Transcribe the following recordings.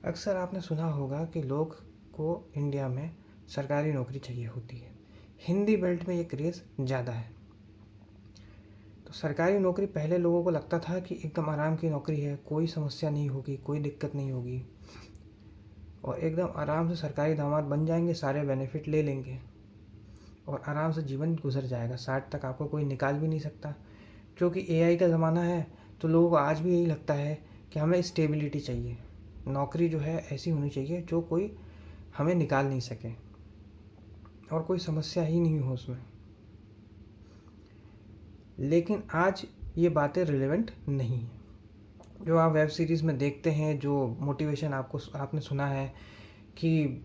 अक्सर आपने सुना होगा कि लोग को इंडिया में सरकारी नौकरी चाहिए होती है। हिंदी बेल्ट में ये क्रेज़ ज़्यादा है। तो सरकारी नौकरी पहले लोगों को लगता था कि एकदम आराम की नौकरी है, कोई समस्या नहीं होगी, कोई दिक्कत नहीं होगी और एकदम आराम से सरकारी दामाद बन जाएंगे, सारे बेनिफिट ले लेंगे और आराम से जीवन गुजर जाएगा। 60 तक आपको कोई निकाल भी नहीं सकता। क्योंकि एआई का ज़माना है, तो लोगों को आज भी यही लगता है कि हमें स्टेबिलिटी चाहिए। नौकरी जो है ऐसी होनी चाहिए जो कोई हमें निकाल नहीं सके और कोई समस्या ही नहीं हो उसमें। लेकिन आज ये बातें रिलेवेंट नहीं हैं। जो आप वेब सीरीज़ में देखते हैं, जो मोटिवेशन आपने सुना है कि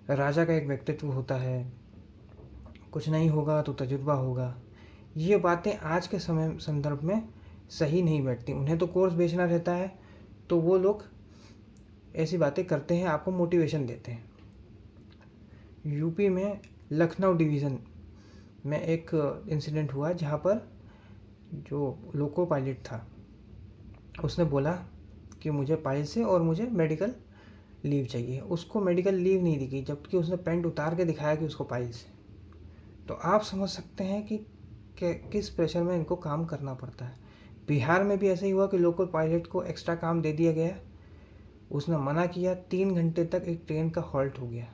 राजा का एक व्यक्तित्व होता है, कुछ नहीं होगा तो तजुर्बा होगा, ये बातें आज के समय संदर्भ में सही नहीं बैठती। उन्हें तो कोर्स बेचना रहता है, तो वो लोग ऐसी बातें करते हैं, आपको मोटिवेशन देते हैं। यूपी में लखनऊ डिवीज़न में एक इंसिडेंट हुआ जहाँ पर जो लोको पायलट था उसने बोला कि मुझे पायल से और मुझे मेडिकल लीव चाहिए। उसको मेडिकल लीव नहीं दी गई, जबकि उसने पैंट उतार के दिखाया कि उसको पायल से। तो आप समझ सकते हैं कि किस प्रेशर में इनको काम करना पड़ता है। बिहार में भी ऐसा ही हुआ कि लोकल पायलट को एक्स्ट्रा काम दे दिया गया, उसने मना किया, 3 घंटे तक एक ट्रेन का हॉल्ट हो गया।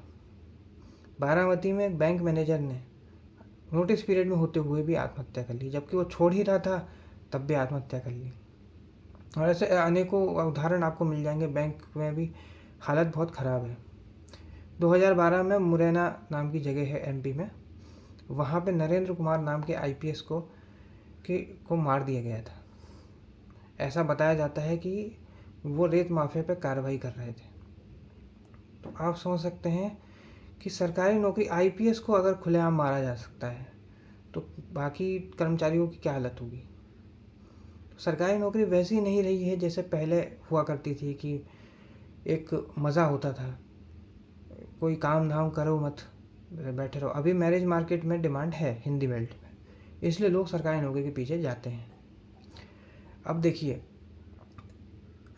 बारामती में एक बैंक मैनेजर ने नोटिस पीरियड में होते हुए भी आत्महत्या कर ली, जबकि वो छोड़ ही रहा था तब भी आत्महत्या कर ली। और ऐसे अनेकों उदाहरण आपको मिल जाएंगे। बैंक में भी हालत बहुत ख़राब है। 2012 में मुरैना नाम की जगह है एमपी में, वहाँ पे नरेंद्र कुमार नाम के आईपीएस को मार दिया गया था। ऐसा बताया जाता है कि वो रेत माफिया पे कार्रवाई कर रहे थे। तो आप समझ सकते हैं कि सरकारी नौकरी, आईपीएस को अगर खुलेआम मारा जा सकता है तो बाकी कर्मचारियों की क्या हालत होगी। तो सरकारी नौकरी वैसी नहीं रही है जैसे पहले हुआ करती थी कि एक मज़ा होता था, कोई काम धाम करो मत, बैठे रहो। अभी मैरिज मार्केट में डिमांड है हिंदी बेल्ट में, इसलिए लोग सरकारी नौकरी के पीछे जाते हैं। अब देखिए,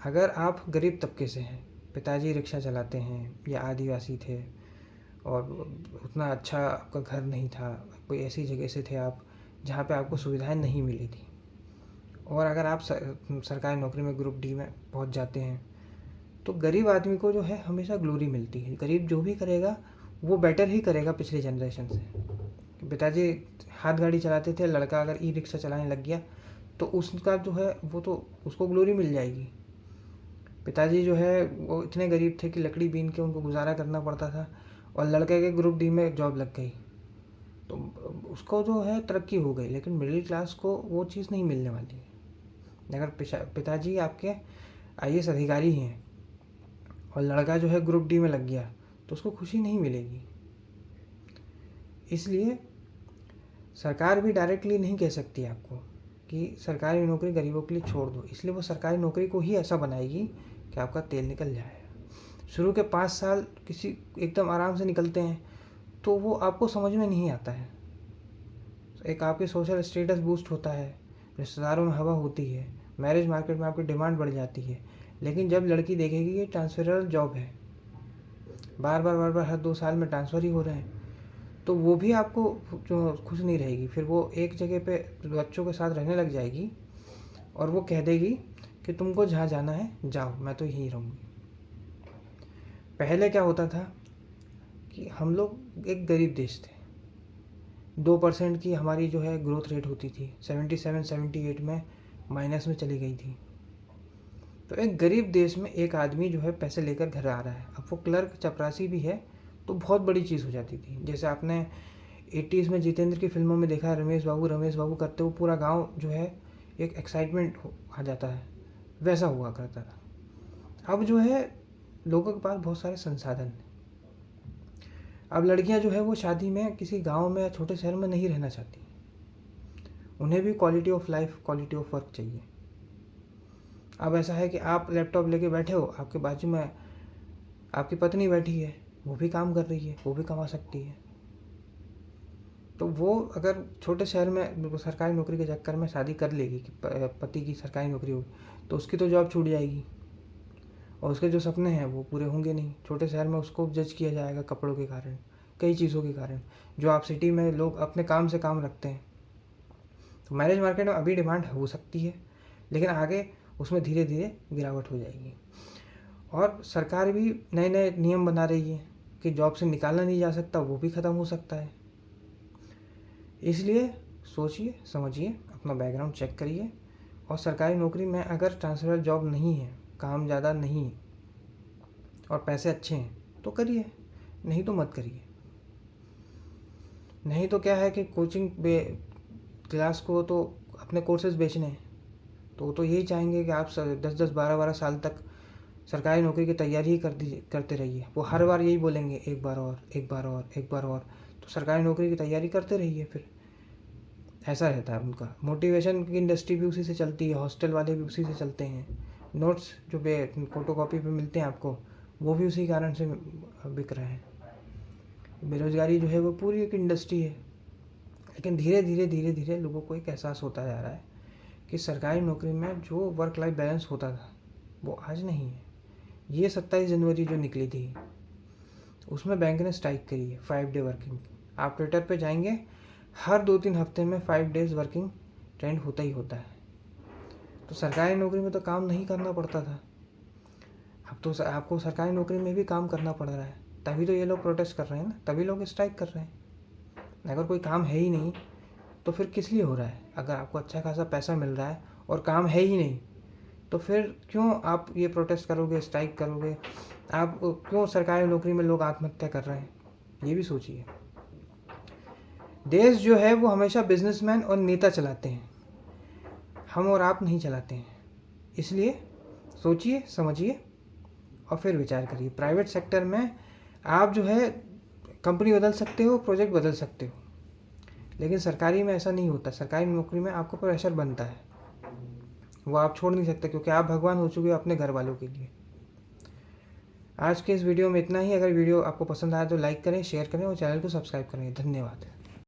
अगर आप गरीब तबके से हैं, पिताजी रिक्शा चलाते हैं या आदिवासी थे और उतना अच्छा आपका घर नहीं था, कोई ऐसी जगह से थे आप जहाँ पे आपको सुविधाएं नहीं मिली थी, और अगर आप सरकारी नौकरी में ग्रुप डी में पहुँच जाते हैं, तो गरीब आदमी को जो है हमेशा ग्लोरी मिलती है। गरीब जो भी करेगा वो बेटर ही करेगा पिछले जनरेशन से। पिताजी हाथ गाड़ी चलाते थे, लड़का अगर ई रिक्शा चलाने लग गया तो उसका जो है वो तो उसको ग्लोरी मिल जाएगी। पिताजी जो है वो इतने गरीब थे कि लकड़ी बीन के उनको गुजारा करना पड़ता था, और लड़के के ग्रुप डी में जॉब लग गई तो उसको जो है तरक्की हो गई। लेकिन मिडिल क्लास को वो चीज़ नहीं मिलने वाली है। अगर पिताजी आपके आईएएस अधिकारी हैं और लड़का जो है ग्रुप डी में लग गया तो उसको खुशी नहीं मिलेगी। इसलिए सरकार भी डायरेक्टली नहीं कह सकती आपको कि सरकारी नौकरी गरीबों के लिए छोड़ दो, इसलिए वो सरकारी नौकरी को ही ऐसा बनाएगी कि आपका तेल निकल जाए। शुरू के 5 साल किसी एकदम आराम से निकलते हैं तो वो आपको समझ में नहीं आता है। एक आपके सोशल स्टेटस बूस्ट होता है, रिश्तेदारों में हवा होती है, मैरिज मार्केट में आपकी डिमांड बढ़ जाती है। लेकिन जब लड़की देखेगी ये ट्रांसफरल जॉब है, बार बार हर 2 साल में ट्रांसफ़र ही हो रहे हैं, तो वो भी आपको जो खुश नहीं रहेगी। फिर वो एक जगह पे बच्चों के साथ रहने लग जाएगी और वो कह देगी कि तुमको जहाँ जाना है जाओ, मैं तो यहीं रहूँगी। पहले क्या होता था कि हम लोग एक गरीब देश थे, 2% की हमारी जो है ग्रोथ रेट होती थी, 77-78 में माइनस में चली गई थी। तो एक गरीब देश में एक आदमी जो है पैसे लेकर घर आ रहा है, अब वो क्लर्क चपरासी भी है तो बहुत बड़ी चीज़ हो जाती थी। जैसे आपने 80s में जितेंद्र की फिल्मों में देखा है, रमेश बाबू करते हुए पूरा गांव जो है एक एक्साइटमेंट आ जाता है, वैसा हुआ करता था। अब जो है लोगों के पास बहुत सारे संसाधन हैं। अब लड़कियां जो है वो शादी में किसी गांव में या छोटे शहर में नहीं रहना चाहती, उन्हें भी quality of life, quality of work चाहिए। अब ऐसा है कि आप लैपटॉप लेके बैठे हो, आपके बाजू में आपकी पत्नी बैठी है, वो भी काम कर रही है, वो भी कमा सकती है। तो वो अगर छोटे शहर में सरकारी नौकरी के चक्कर में शादी कर लेगी कि पति की सरकारी नौकरी होगी, तो उसकी तो जॉब छूट जाएगी और उसके जो सपने हैं वो पूरे होंगे नहीं। छोटे शहर में उसको जज किया जाएगा कपड़ों के कारण, कई चीज़ों के कारण, जो आप सिटी में लोग अपने काम से काम रखते हैं। तो मैरिज मार्केट में अभी डिमांड हो सकती है, लेकिन आगे उसमें धीरे धीरे गिरावट हो जाएगी। और सरकार भी नए नए नियम बना रही है कि जॉब से निकालना नहीं जा सकता, वो भी ख़त्म हो सकता है। इसलिए सोचिए समझिए, अपना बैकग्राउंड चेक करिए, और सरकारी नौकरी में अगर ट्रांसफर जॉब नहीं है, काम ज़्यादा नहीं है और पैसे अच्छे हैं तो करिए, नहीं तो मत करिए। नहीं तो क्या है कि कोचिंग क्लास को तो अपने कोर्सेज बेचने हैं, तो वो तो यही चाहेंगे कि आप 10-10 12-12 साल तक सरकारी नौकरी की तैयारी ही करते रहिए। वो हर बार यही बोलेंगे, एक बार और, एक बार और, एक बार और। तो सरकारी नौकरी की तैयारी करते रहिए। फिर ऐसा रहता है उनका। मोटिवेशन की इंडस्ट्री भी उसी से चलती है, हॉस्टल वाले भी उसी से चलते हैं, नोट्स जो फोटोकॉपी पे मिलते हैं आपको, वो भी उसी कारण से बिक रहे हैं। बेरोज़गारी जो है वो पूरी एक इंडस्ट्री है। लेकिन धीरे धीरे धीरे धीरे लोगों को एक एहसास होता जा रहा है कि सरकारी नौकरी में जो वर्क लाइफ बैलेंस होता था वो आज नहीं है। ये 27 जनवरी जो निकली थी उसमें बैंक ने स्ट्राइक करी है, 5 डे वर्किंग। आप ट्विटर पे जाएंगे, हर 2-3 हफ्ते में 5 डेज़ वर्किंग ट्रेंड होता ही होता है। तो सरकारी नौकरी में तो काम नहीं करना पड़ता था, अब तो आपको सरकारी नौकरी में भी काम करना पड़ रहा है। तभी तो ये लोग प्रोटेस्ट कर रहे हैं ना, तभी लोग स्ट्राइक कर रहे हैं। अगर कोई काम है ही नहीं तो फिर किस लिए हो रहा है? अगर आपको अच्छा खासा पैसा मिल रहा है और काम है ही नहीं, तो फिर क्यों आप ये प्रोटेस्ट करोगे, स्ट्राइक करोगे? आप क्यों सरकारी नौकरी में लोग आत्महत्या कर रहे हैं? ये भी सोचिए। देश जो है वो हमेशा बिजनेसमैन और नेता चलाते हैं, हम और आप नहीं चलाते हैं। इसलिए सोचिए समझिए और फिर विचार करिए। प्राइवेट सेक्टर में आप जो है कंपनी बदल सकते हो, प्रोजेक्ट बदल सकते हो, लेकिन सरकारी में ऐसा नहीं होता। सरकारी नौकरी में आपको प्रेशर बनता है, वो आप छोड़ नहीं सकते, क्योंकि आप भगवान हो चुके हो अपने घर वालों के लिए। आज के इस वीडियो में इतना ही। अगर वीडियो आपको पसंद आया तो लाइक करें, शेयर करें और चैनल को सब्सक्राइब करें। धन्यवाद।